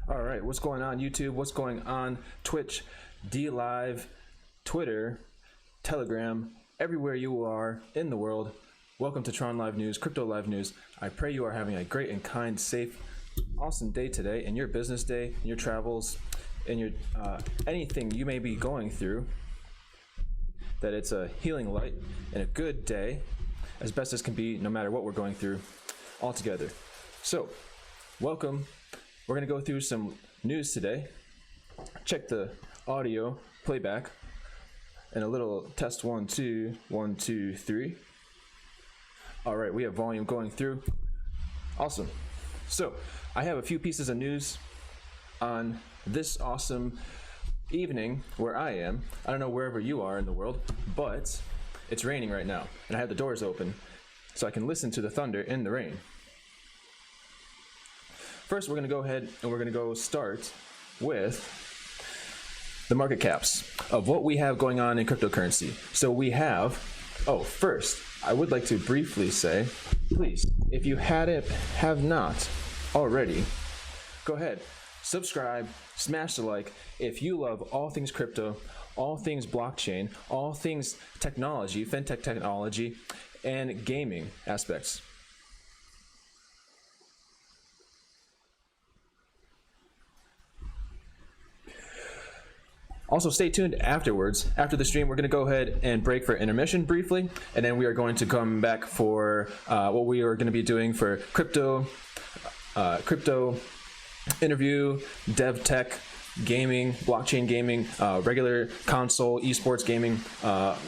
All right, what's going on YouTube? What's going on Twitch, D Live, Twitter, Telegram, everywhere you are in the world? Welcome to TRON Live News, Crypto Live News. I pray you are having a great and kind, safe, awesome day today in your business day, in your travels, in your anything you may be going through. That it's a healing light and a good day, as best as can be, no matter what we're going through, all together. So, welcome. We're going to go through some news today. Check the audio playback and a little test 1, 2, 1, 2, 3. All right, we have volume going through. Awesome. So I have a few pieces of news on this awesome evening where I am. I don't know wherever you are in the world, but it's raining right now and I have the doors open so I can listen to the thunder in the rain. First, we're going to go ahead and we're going to go start with the market caps of what we have going on in cryptocurrency. So we have, first, I would like to briefly say, please, if you have not already, go ahead, subscribe, smash the like. If you love all things crypto, all things blockchain, all things technology, fintech technology, and gaming aspects. Also, stay tuned afterwards. After the stream, we're going to go ahead and break for intermission briefly, and then we are going to come back for what we are going to be doing for crypto interview, dev tech, gaming, blockchain gaming, regular console, esports gaming,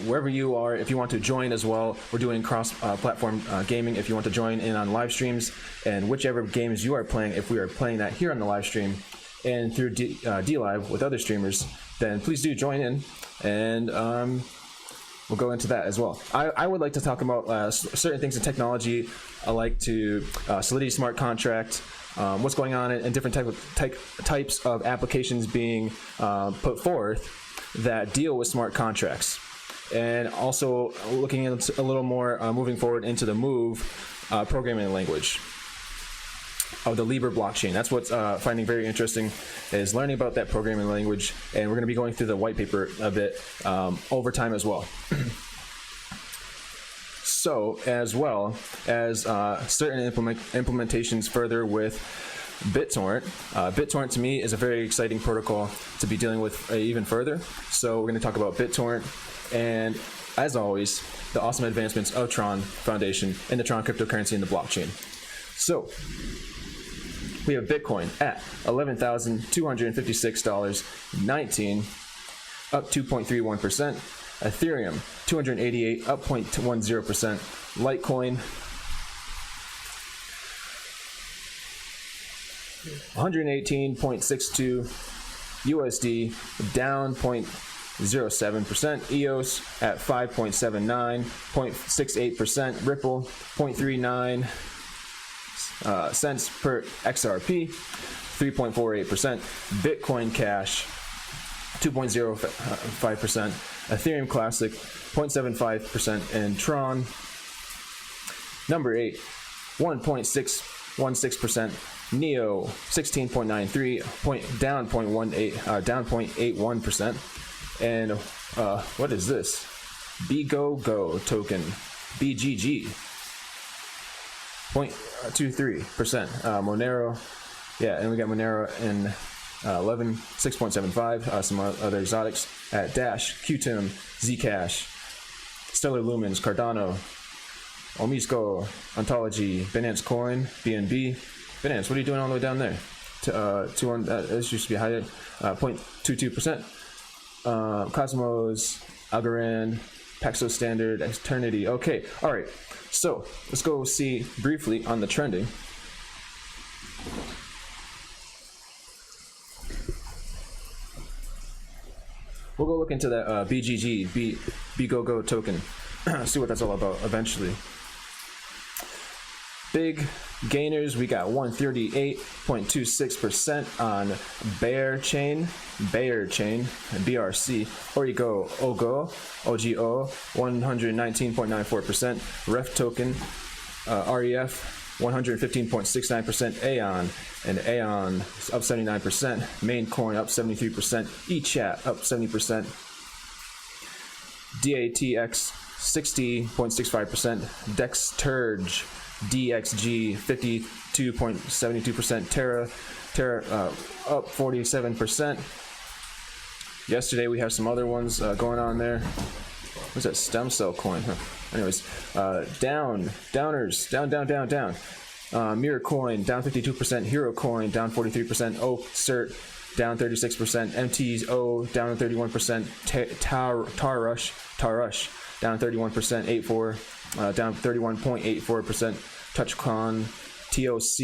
wherever you are. If you want to join as well, we're doing cross-platform gaming. If you want to join in on live streams and whichever games you are playing, if we are playing that here on the live stream and through D Live with other streamers, then please do join in, and we'll go into that as well. I would like to talk about certain things in technology. I like to Solidity smart contract, what's going on in different types of applications being put forth that deal with smart contracts, and also looking into a little more moving forward into the Move programming language of the Libra blockchain. That's what's finding very interesting, is learning about that programming language, and we're going to be going through the white paper a bit over time as well. So, as well as certain implementations further with BitTorrent. BitTorrent to me is a very exciting protocol to be dealing with even further. So we're going to talk about BitTorrent, and as always, the awesome advancements of TRON Foundation and the TRON cryptocurrency and the blockchain. So we have Bitcoin at $11,256.19, up 2.31%. Ethereum, 288, up 0.10%. Litecoin, 118.62 USD, down 0.07%. EOS at 5.79, 0.68%. Ripple, 0.39 cents per XRP, 3.48%. Bitcoin Cash, 2.05%. Ethereum Classic, 0.75%. And Tron, number 8, 1.616%. Neo, 16.93, down 0.81%. And what is this? BGO token, BGG, 0.23%. Monero, yeah, and we got Monero in 6.75. Some other exotics at Dash, Qtum, Zcash, Stellar Lumens, Cardano, Omisco, Ontology, Binance Coin, BNB. Binance, what are you doing all the way down there? This used to be higher, 0.22%. Cosmos, Algorand, Paxos Standard, Eternity. Okay, all right. So let's go see briefly on the trending. We'll go look into that BGG, BGO token, see what that's all about eventually. Big gainers, we got 138.26% on Bear Chain, BRC. Origo, OGO, 119.94%. Ref token, REF, 115.69%. Aeon, and Aeon is up 79%. Maincoin up 73%. eChat up 70%. DATX 60.65%. Dexterge DXG 52.72%. Terra up 47%. Yesterday we have some other ones going on there. What's that stem cell coin? Huh? Anyways, down. Mirror Coin down 52%. Hero Coin down 43%. Cert down 36%. MTO down 31%. Tar Rush down 31%. 84 down 31.84%. TouchCon TOC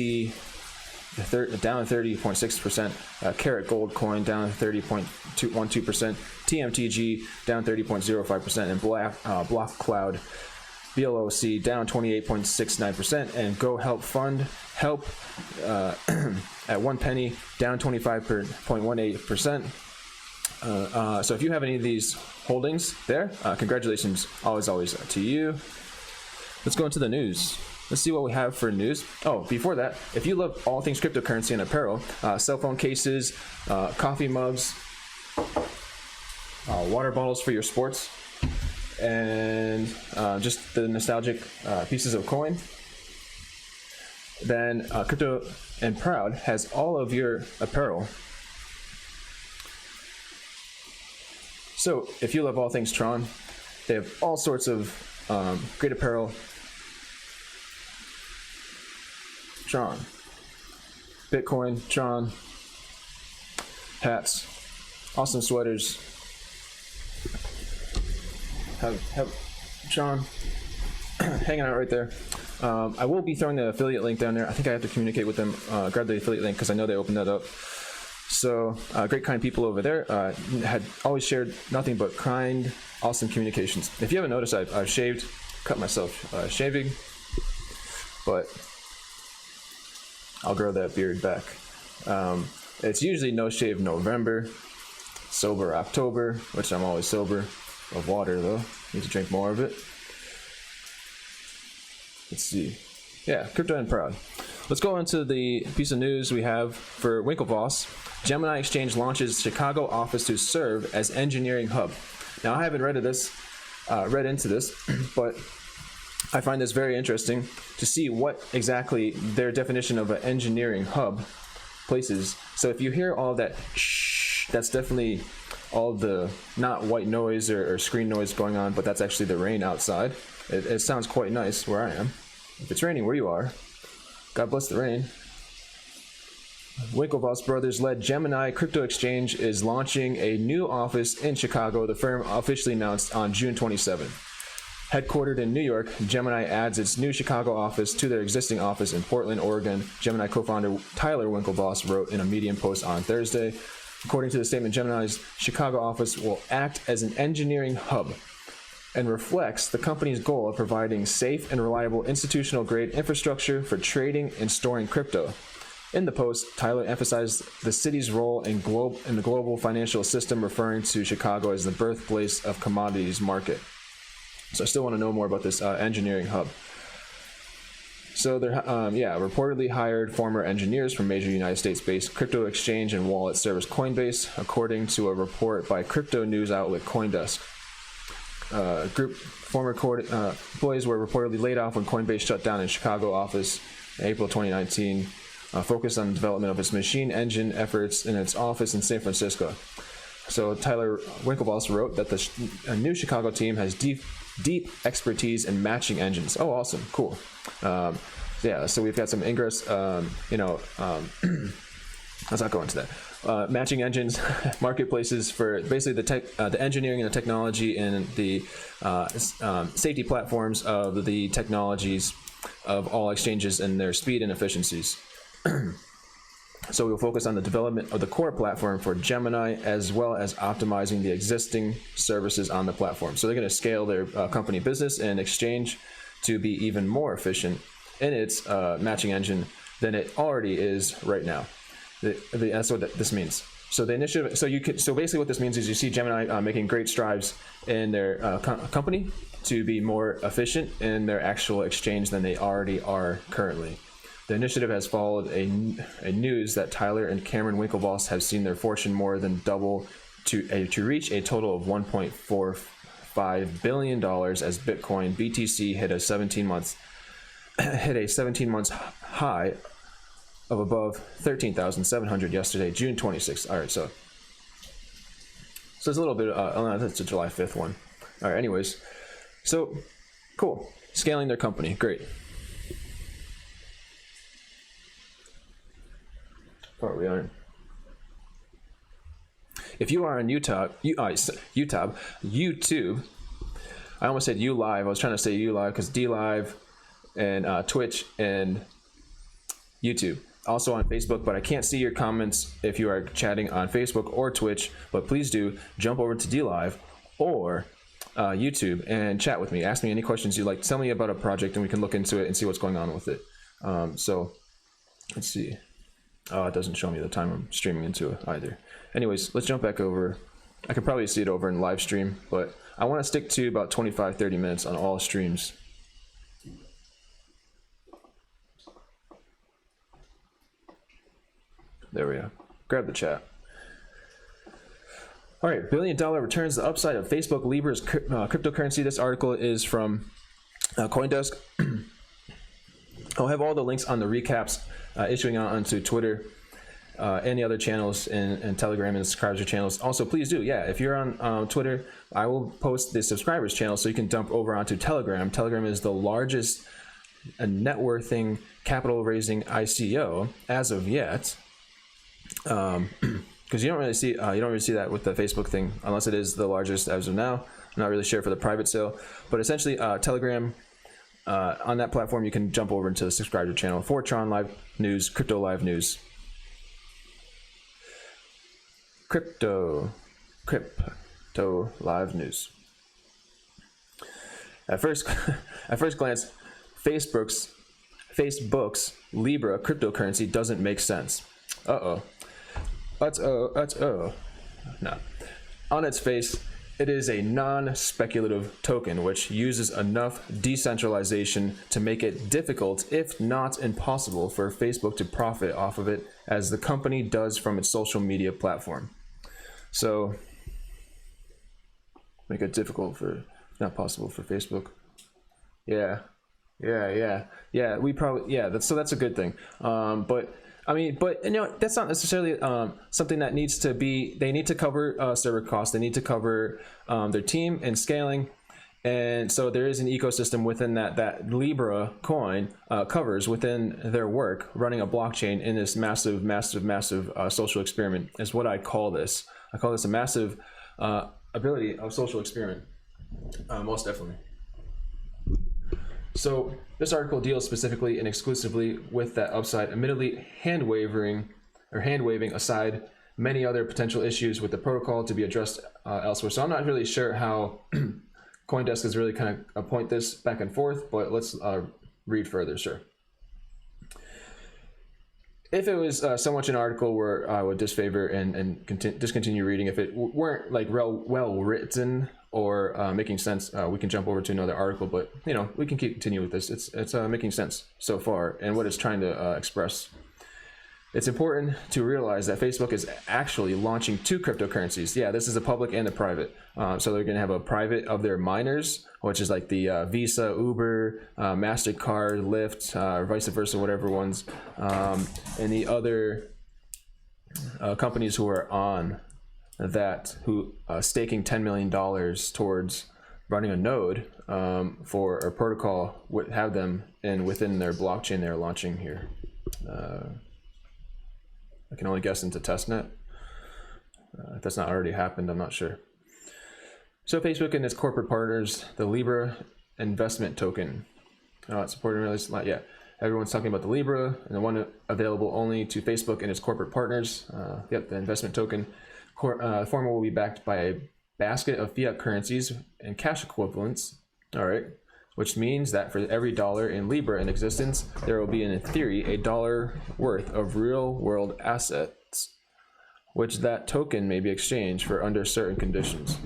down 30.6%. Carat Gold Coin down 30.12%. TMTG down 30.05%, and Block Cloud BLOC down 28.69%, and Go Help Fund Help at 1 penny down 25.18%. So if you have any of these holdings there, congratulations, always to you. Let's go into the news. Let's see what we have for news. Oh, before that, if you love all things cryptocurrency and apparel, cell phone cases, coffee mugs, water bottles for your sports, and just the nostalgic pieces of coin, then Crypto and Proud has all of your apparel. So if you love all things Tron, they have all sorts of great apparel. Tron, Bitcoin, Tron, hats, awesome sweaters. Have Tron hanging out right there. I will be throwing the affiliate link down there. I think I have to communicate with them, grab the affiliate link because I know they opened that up. So great, kind people over there. Had always shared nothing but kind, awesome communications. If you haven't noticed, I've shaved, cut myself shaving, but I'll grow that beard back. It's usually no shave November, sober October, which I'm always sober of water though. Need to drink more of it. Let's see. Yeah, Crypto and Proud. Let's go into the piece of news we have for Winklevoss. Gemini Exchange launches Chicago office to serve as engineering hub. Now, I haven't read into this, but I find this very interesting to see what exactly their definition of an engineering hub places. So if you hear all that shh, that's definitely all the not white noise or screen noise going on, but that's actually the rain outside. It sounds quite nice where I am. If it's raining where you are, God bless the rain. Winklevoss Brothers-led Gemini Crypto Exchange is launching a new office in Chicago, the firm officially announced on June 27. Headquartered in New York, Gemini adds its new Chicago office to their existing office in Portland, Oregon, Gemini co-founder Tyler Winklevoss wrote in a Medium post on Thursday. According to the statement, Gemini's Chicago office will act as an engineering hub and reflects the company's goal of providing safe and reliable institutional-grade infrastructure for trading and storing crypto. In the post, Tyler emphasized the city's role in the global financial system, referring to Chicago as the birthplace of commodities market. So I still want to know more about this engineering hub. So they're reportedly hired former engineers from major United States-based crypto exchange and wallet service Coinbase, according to a report by crypto news outlet CoinDesk. Former employees were reportedly laid off when Coinbase shut down its Chicago office in April 2019, focused on the development of its machine engine efforts in its office in San Francisco. So Tyler Winklevoss wrote that the new Chicago team has deep expertise in matching engines. Oh, awesome, cool. So we've got some ingress. Let's not go into that. Matching engines, marketplaces for basically the engineering and the technology and the safety platforms of the technologies of all exchanges and their speed and efficiencies. So we'll focus on the development of the core platform for Gemini, as well as optimizing the existing services on the platform. So they're going to scale their company business and exchange to be even more efficient in its matching engine than it already is right now. That's what this means. So the initiative, so basically what this means is you see Gemini making great strides in their company to be more efficient in their actual exchange than they already are currently. The initiative has followed a news that Tyler and Cameron Winklevoss have seen their fortune more than double to reach a total of $1.45 billion as Bitcoin BTC hit a 17 months high of above 13,700 yesterday, June 26th. All right, so it's a little bit. Oh no, that's the July 5th one. All right, anyways, so cool. Scaling their company, great. Part we are. If you are on YouTube, I almost said U Live. I was trying to say U Live because D Live and Twitch and YouTube. Also on Facebook, but I can't see your comments if you are chatting on Facebook or Twitch, but please do jump over to D Live or YouTube and chat with me. Ask me any questions you like. Tell me about a project and we can look into it and see what's going on with it. So let's see. Oh, it doesn't show me the time I'm streaming into it either. Anyways, let's jump back over. I could probably see it over in live stream, but I want to stick to about 25-30 minutes on all streams. There we go. Grab the chat. All right, $1 billion returns the upside of Facebook Libra's cryptocurrency. This article is from CoinDesk. I'll have all the links on the recaps issuing out onto Twitter, any other channels, and Telegram and subscriber channels. Also, please do, if you're on Twitter, I will post the subscribers channel so you can dump over onto Telegram. Telegram is the largest net worthing, capital raising ICO as of yet. Because you don't really see that with the Facebook thing unless it is the largest as of now. I'm not really sure for the private sale, but essentially Telegram, on that platform you can jump over into the subscriber channel for TRON Live News, Crypto Live News, Crypto Live News. At first glance, Facebook's Libra cryptocurrency doesn't make sense. No. On its face, it is a non-speculative token which uses enough decentralization to make it difficult, if not impossible, for Facebook to profit off of it as the company does from its social media platform. So, make it difficult for, not possible for Facebook. Yeah, we probably, that's a good thing. But that's not necessarily something that needs to be. They need to cover server costs. They need to cover their team and scaling, and so there is an ecosystem within that Libra coin covers within their work. Running a blockchain in this massive social experiment is what I call this. I call this a massive ability of social experiment. Most definitely. So this article deals specifically and exclusively with that upside, admittedly hand-waving aside many other potential issues with the protocol to be addressed elsewhere. So I'm not really sure how CoinDesk is really kind of point this back and forth, but let's read further, sure. If it was so much an article where I would disfavor and discontinue reading, if it weren't like well written or making sense, we can jump over to another article, but we can continue with this. It's making sense so far and what it's trying to express. It's important to realize that Facebook is actually launching two cryptocurrencies. Yeah, this is a public and a private. So they're going to have a private of their miners, which is like the Visa, Uber, MasterCard, Lyft, or vice versa, whatever ones. And the other companies who are on that, who staking $10 million towards running a node for a protocol, would have them within their blockchain they're launching here. I can only guess into testnet. If that's not already happened, I'm not sure. So Facebook and its corporate partners, the Libra investment token. It's supported really a lot. Yeah, everyone's talking about the Libra and the one available only to Facebook and its corporate partners. Yep, the investment token. Former will be backed by a basket of fiat currencies and cash equivalents. All right. Which means that for every dollar in Libra in existence, there will be, in theory, $1 worth of real-world assets. which that token may be exchanged for under certain conditions.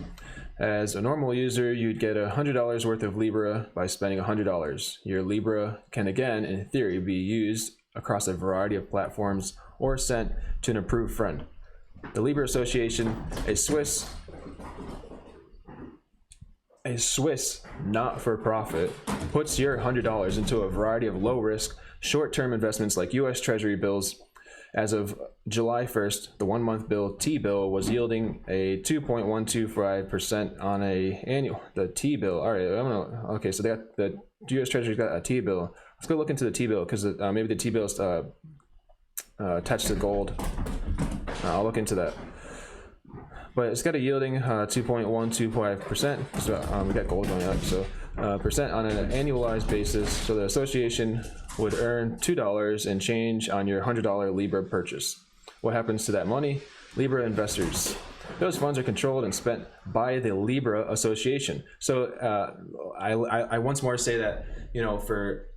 As a normal user, you'd get $100 worth of Libra by spending $100. Your Libra can again, in theory, be used across a variety of platforms or sent to an approved friend. The Libra Association, a Swiss not-for-profit, puts your $100 into a variety of low-risk, short-term investments like U.S. Treasury bills. As of July 1st, the one-month bill T-bill was yielding a 2.125% on the T-bill. All right, I don't know. Okay, so they got the U.S. Treasury's got a T-bill. Let's go look into the T-bill because maybe the T-bill is attached to gold. I'll look into that. But it's got a yielding 2.125%. So we got gold going up, so percent on an annualized basis. So the association would earn $2 and change on your $100 Libra purchase. What happens to that money? Libra investors. Those funds are controlled and spent by the Libra Association. So I once more say that, you know, for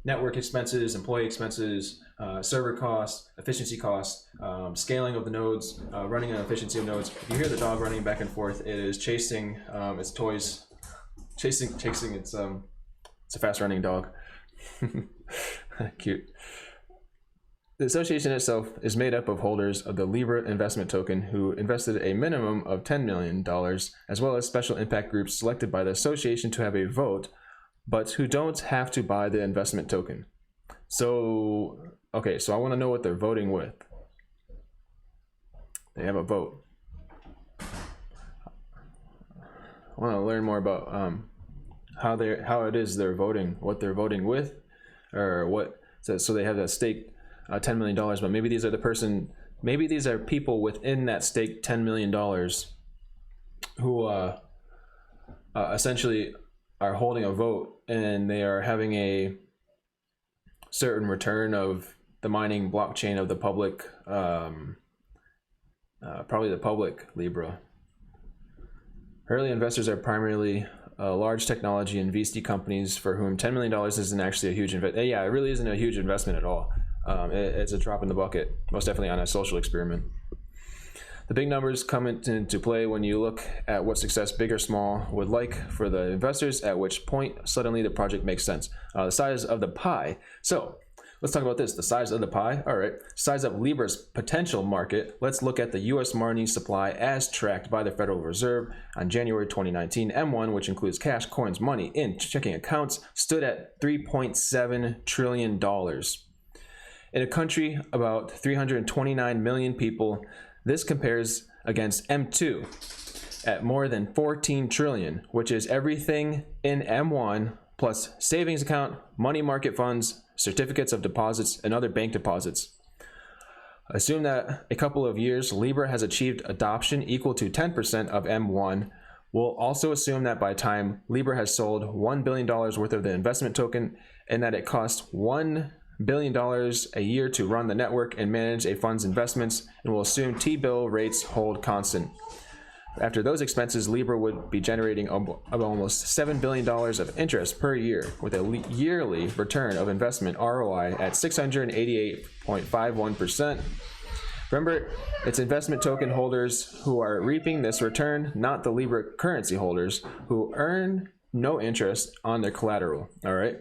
network expenses, employee expenses, server costs, efficiency costs, scaling of the nodes, running an efficiency of nodes. If you hear the dog running back and forth, it is chasing its toys, chasing its it's a fast running dog. Cute. The association itself is made up of holders of the Libra investment token who invested a minimum of $10 million, as well as special impact groups selected by the association to have a vote, but who don't have to buy the investment token. So, okay, so I want to know what they're voting with. They have a vote. I want to learn more about how it is they're voting, what they're voting with, or what. So they have a stake $10 million, but maybe these are maybe these are people within that stake $10 million who essentially are holding a vote, and they are having a certain return of the mining blockchain of the public, probably the public Libra. Early investors are primarily large technology and VC companies for whom $10 million isn't actually a huge investment. Yeah, it really isn't a huge investment at all. It's a drop in the bucket, most definitely on a social experiment. The big numbers come into play when you look at what success, big or small, would like for the investors, at which point suddenly the project makes sense. The size of the pie. So let's talk about this, the size of the pie. All right, size of Libra's potential market. Let's look at the U.S. money supply as tracked by the Federal Reserve on January 2019. M1, which includes cash, coins, money in checking accounts, stood at $3.7 trillion. In a country about 329 million people, this compares against M2 at more than 14 trillion, which is everything in M1 plus savings account, money market funds, certificates of deposits, and other bank deposits. Assume that a couple of years Libra has achieved adoption equal to 10% of M1. We'll also assume that by time Libra has sold $1 billion worth of the investment token, and that it costs $1 billion a year to run the network and manage a fund's investments, and we'll assume T-bill rates hold constant. After those expenses, Libra would be generating almost $7 billion of interest per year, with a yearly return of investment ROI at 688.51%. Remember, it's investment token holders who are reaping this return, not the Libra currency holders who earn no interest on their collateral. All right.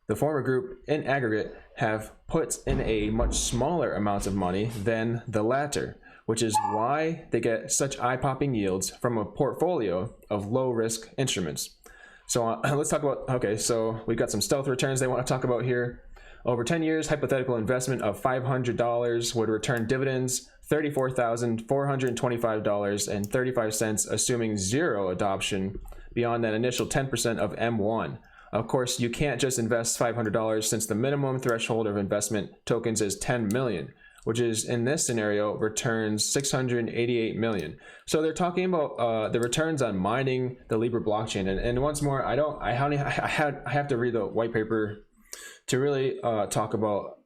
The former group, in aggregate, have put in a much smaller amount of money than the latter, which is why they get such eye-popping yields from a portfolio of low-risk instruments. So let's talk about, okay, so we've got some stealth returns they want to talk about here. Over 10 years, hypothetical investment of $500 would return dividends $34,425.35, assuming zero adoption beyond that initial 10% of M1. Of course, you can't just invest $500 since the minimum threshold of investment tokens is 10 million, which is in this scenario returns 688 million. So they're talking about the returns on mining the Libra blockchain. And once more, I have to read the white paper to really talk about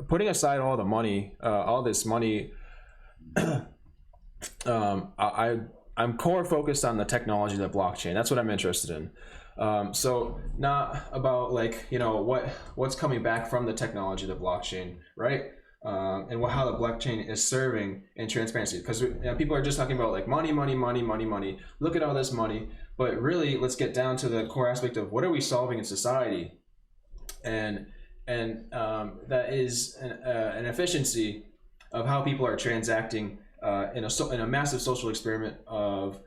putting aside all the money, all this money. I'm core focused on the technology of the blockchain. That's what I'm interested in. So not about, like, you know, what's coming back from the technology of the blockchain, right? and how the blockchain is serving in transparency. Because people are just talking about like money, money, money, money, money. Look at all this money, but really, let's get down to the core aspect of what are we solving in society, and that is an efficiency of how people are transacting in a massive social experiment of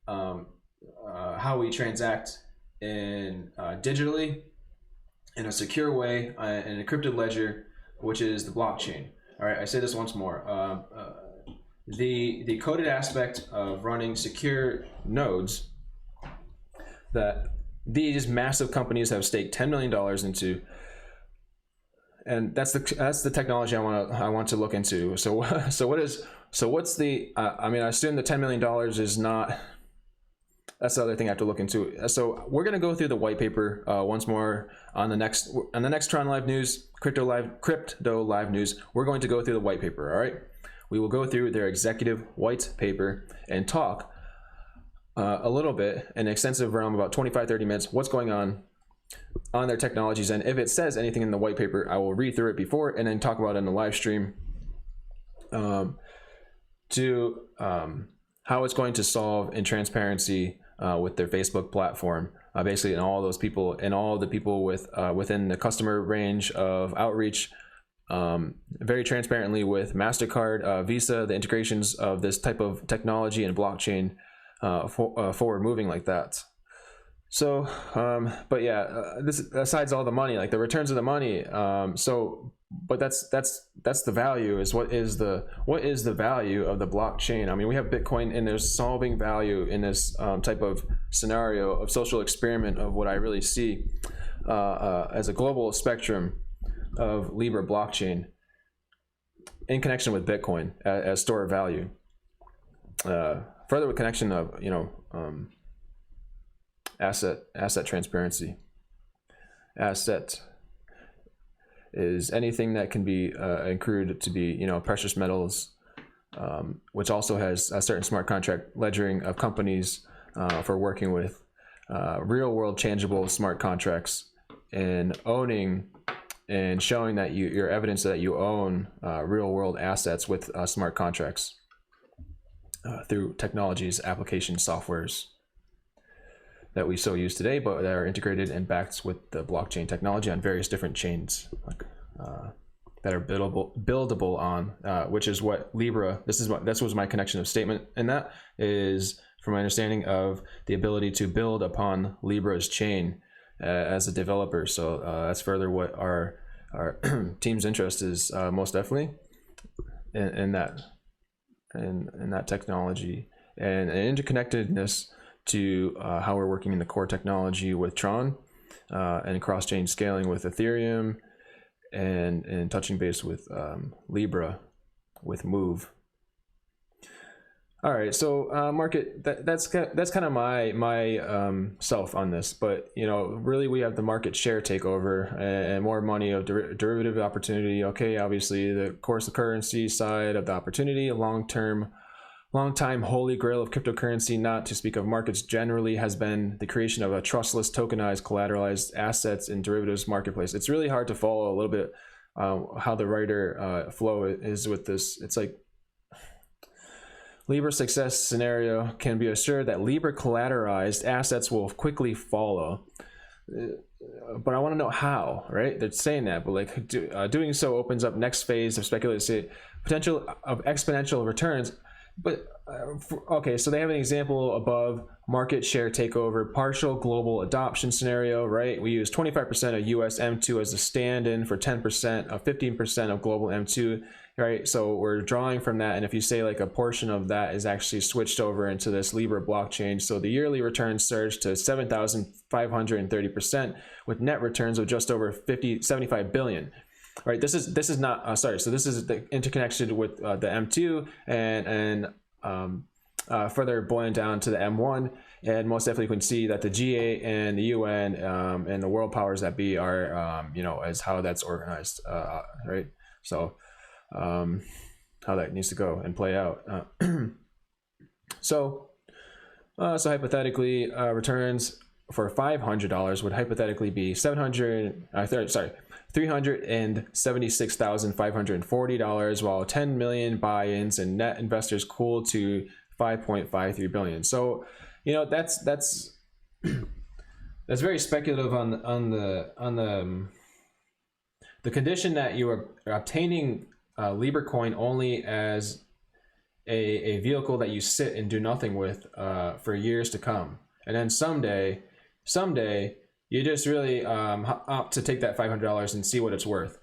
how we transact in digitally in a secure way in an encrypted ledger, which is the blockchain. All right, I say this once more. The coded aspect of running secure nodes that these massive companies have staked $10 million into, and that's the technology I want to look into. So what's the? I mean, I assume the $10 million is not. That's the other thing I have to look into. So we're going to go through the white paper once more on the next TRON Live News, Crypto Live News. We're going to go through the white paper. All right, we will go through their executive white paper and talk a little bit, an extensive realm, about 25-30 minutes, what's going on their technologies, and if it says anything in the white paper, I will read through it before and then talk about it in the live stream. To how it's going to solve in transparency with their Facebook platform, basically, and all those people and all the people within the customer range of outreach, very transparently with MasterCard, Visa, the integrations of this type of technology and blockchain forward moving like that. So, but yeah, this besides all the money, like the returns of the money. But that's the value. Is what is the value of the blockchain? I mean, we have Bitcoin, and there's solving value in this type of scenario of social experiment of what I really see as a global spectrum of Libra blockchain in connection with Bitcoin as store of value. Further with connection of asset transparency. Asset is anything that can be accrued to be precious metals, which also has a certain smart contract ledgering of companies for working with real world tangible smart contracts and owning and showing that your evidence that you own real world assets with smart contracts through technologies, applications, softwares that we so use today, but that are integrated and backed with the blockchain technology on various different chains, that are buildable on, which is what Libra. That was my connection of statement, and that is, from my understanding, of the ability to build upon Libra's chain as a developer. So that's further what our team's interest is, most definitely, in that technology and interconnectedness to how we're working in the core technology with TRON and cross-chain scaling with Ethereum and touching base with Libra with Move. All right, so market, that's kind of my self on this, but really we have the market share takeover and more money of derivative opportunity. Okay, obviously the currency side of the opportunity, a long-time holy grail of cryptocurrency, not to speak of markets generally, has been the creation of a trustless, tokenized, collateralized assets in derivatives marketplace. It's really hard to follow a little bit how the writer flow is with this. It's like Libra success scenario can be assured that Libra collateralized assets will quickly follow. But I want to know how, right? They're saying that, but like doing so opens up next phase of speculative potential of exponential returns. But okay, so they have an example above: market share takeover, partial global adoption scenario, right? We use 25% of US M2 as a stand-in for 10% of 15% of global M2, right? So we're drawing from that, and if you say like a portion of that is actually switched over into this Libra blockchain, so the yearly returns surge to 7,530% with net returns of just over 75 billion. Right, this is not sorry. So this is the interconnection with the M2 and further boiling down to the M1, and most definitely you can see that the G8 and the UN and the world powers that be are as how that's organized, right? So how that needs to go and play out. So hypothetically, returns for $500 would hypothetically be $376,540, while 10 million buy-ins and net investors cooled to 5.53 billion. So, you know, that's very speculative on the condition that you are obtaining Libra coin only as a vehicle that you sit and do nothing with for years to come, and then someday you just really opt to take that $500 and see what it's worth,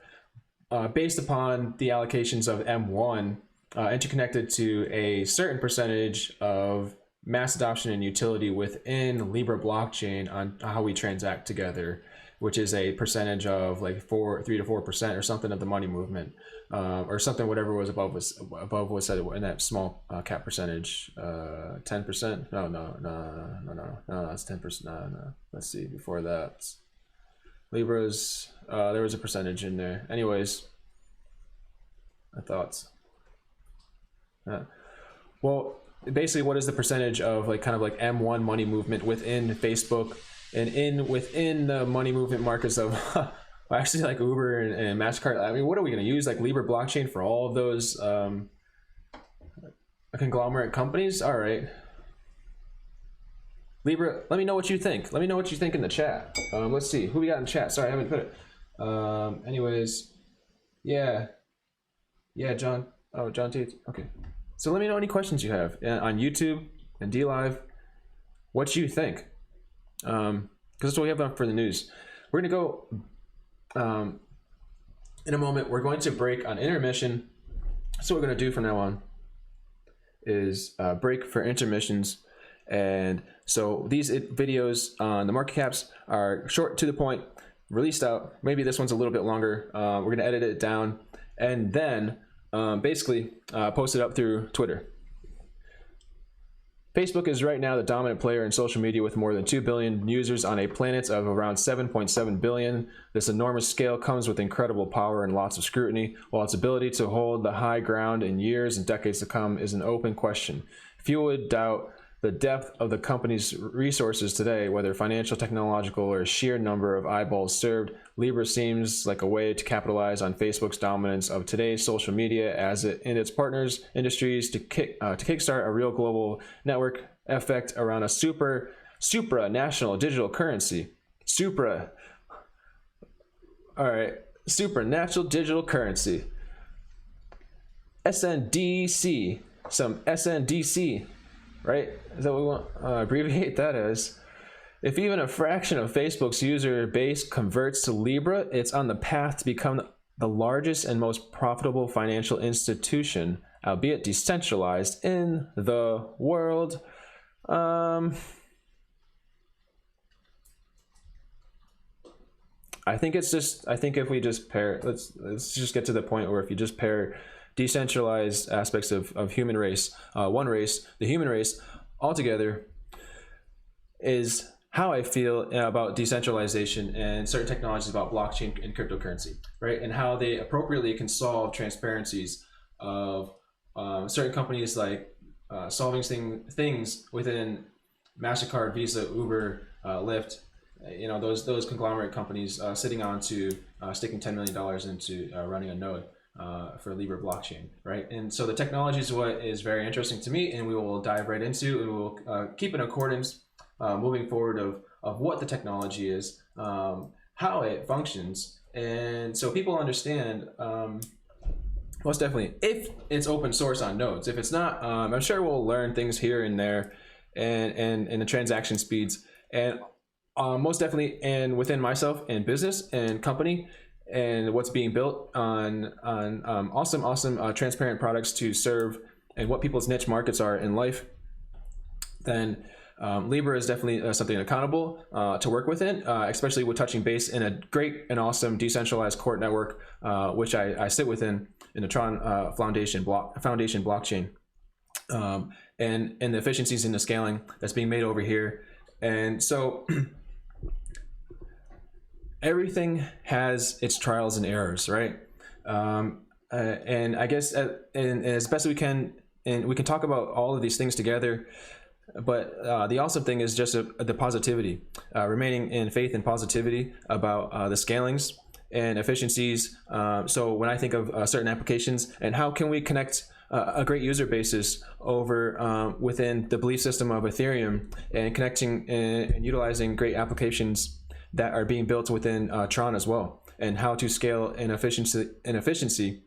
based upon the allocations of M1 interconnected to a certain percentage of mass adoption and utility within Libra blockchain on how we transact together, which is a percentage of like 3 to 4% or something of the money movement, or something, whatever was above was said in that small cap percentage. 10%? No, that's 10%. No. Let's see, before that, Libras, there was a percentage in there. Anyways, my thoughts. Well, basically, what is the percentage of like kind of like M1 money movement within Facebook and within the money movement markets of actually like Uber and MasterCard? I mean, what are we going to use, like Libra blockchain for all of those conglomerate companies? All right, Libra, let me know what you think. Let me know what you think in the chat. Let's see who we got in chat. Sorry, I haven't put it. Anyways, yeah, John. Oh, John Tate. Okay. So let me know any questions you have on YouTube and D Live, what you think, because that's what we have for the news. We're gonna go in a moment. We're going to break on intermission. So what we're gonna do from now on is break for intermissions, and so these videos on the market caps are short, to the point, released out. Maybe this one's a little bit longer. We're gonna edit it down and then basically post it up through Twitter. Facebook is right now the dominant player in social media with more than 2 billion users on a planet of around 7.7 billion. This enormous scale comes with incredible power and lots of scrutiny, while its ability to hold the high ground in years and decades to come is an open question. Few would doubt the depth of the company's resources today, whether financial, technological, or sheer number of eyeballs served. Libra seems like a way to capitalize on Facebook's dominance of today's social media as it and its partners industries to kickstart a real global network effect around a supranational digital currency. Supranational digital currency. SNDC. Some SNDC. Right? Is that what we want to abbreviate that as? If even a fraction of Facebook's user base converts to Libra, it's on the path to become the largest and most profitable financial institution, albeit decentralized, in the world. I think if we just pair, let's just get to the point where if you just pair decentralized aspects of human race, one race, the human race, altogether, is how I feel about decentralization and certain technologies about blockchain and cryptocurrency, right? And how they appropriately can solve transparencies of certain companies, like solving things within MasterCard, Visa, Uber, Lyft, you know, those conglomerate companies sitting on to sticking $10 million into running a node for Libra blockchain, right? And so the technology is what is very interesting to me, and we will dive right into, and we will keep in accordance moving forward of what the technology is, how it functions, and so people understand most definitely if it's open source on nodes. If it's not, I'm sure we'll learn things here and there, and the transaction speeds, and most definitely, and within myself and business and company, and what's being built on awesome transparent products to serve and what people's niche markets are in life, then Libra is definitely something accountable to work within, especially with touching base in a great and awesome decentralized core network, which I sit within in the TRON foundation blockchain, and the efficiencies in the scaling that's being made over here. And so everything has its trials and errors, right? And I guess and as best as we can, and we can talk about all of these things together. But the awesome thing is just the positivity, remaining in faith and positivity about the scalings and efficiencies. So when I think of certain applications and how can we connect a great user basis over within the belief system of Ethereum, and connecting and utilizing great applications that are being built within TRON as well, and how to scale in efficiency,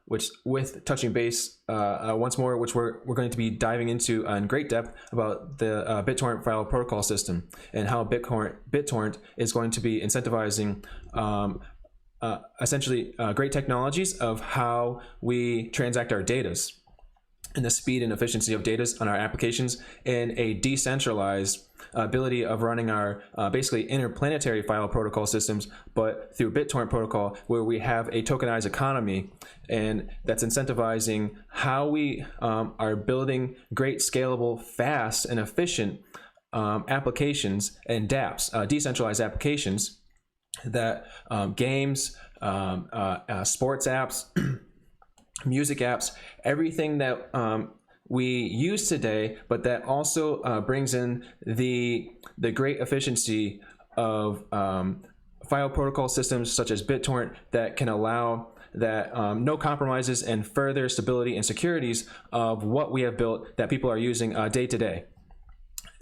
which with touching base once more, which we're going to be diving into in great depth about the BitTorrent file protocol system, and how BitTorrent is going to be incentivizing essentially great technologies of how we transact our datas, and the speed and efficiency of data on our applications in a decentralized ability of running our basically interplanetary file protocol systems, but through BitTorrent protocol, where we have a tokenized economy, and that's incentivizing how we are building great, scalable, fast, and efficient applications and dApps, decentralized applications that games, sports apps, music apps, everything that we use today, but that also brings in the great efficiency of file protocol systems such as BitTorrent that can allow that no compromises and further stability and securities of what we have built that people are using day to day.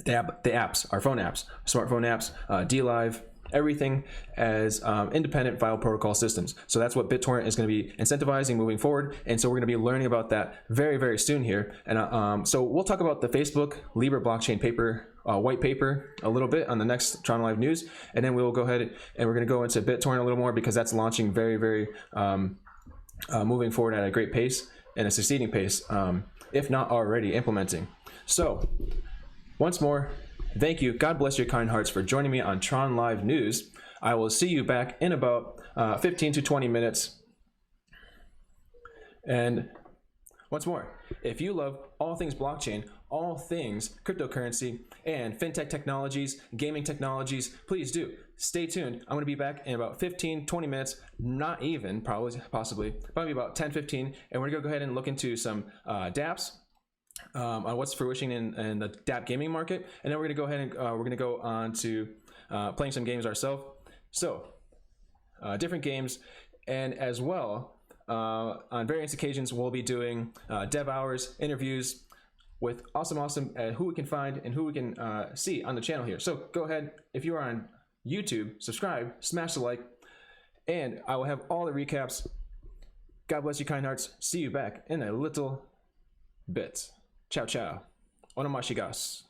The apps, our phone apps, smartphone apps, DLive, everything as independent file protocol systems. So that's what BitTorrent is going to be incentivizing moving forward, and so we're going to be learning about that very, very soon here. And so we'll talk about the Facebook Libra blockchain paper, white paper, a little bit on the next Tron Live News, and then we will go ahead and we're going to go into BitTorrent a little more, because that's launching very, very moving forward at a great pace and a succeeding pace, if not already implementing. So once more, thank you. God bless your kind hearts for joining me on Tron Live News. I will see you back in about 15 to 20 minutes. And once more, if you love all things blockchain, all things cryptocurrency, and fintech technologies, gaming technologies, please do stay tuned. I'm going to be back in about 15, 20 minutes, not even, possibly about 10, 15, and we're going to go ahead and look into some dApps, on what's fruition in the dApp gaming market, and then we're going to go ahead and we're going to go on to playing some games ourselves. So different games, and as well on various occasions we'll be doing dev hours, interviews with awesome who we can find and who we can see on the channel here. So go ahead, if you are on YouTube, subscribe, smash the like, and I will have all the recaps. God bless you kind hearts. See you back in a little bit. Ciao, ciao. Onomashigas.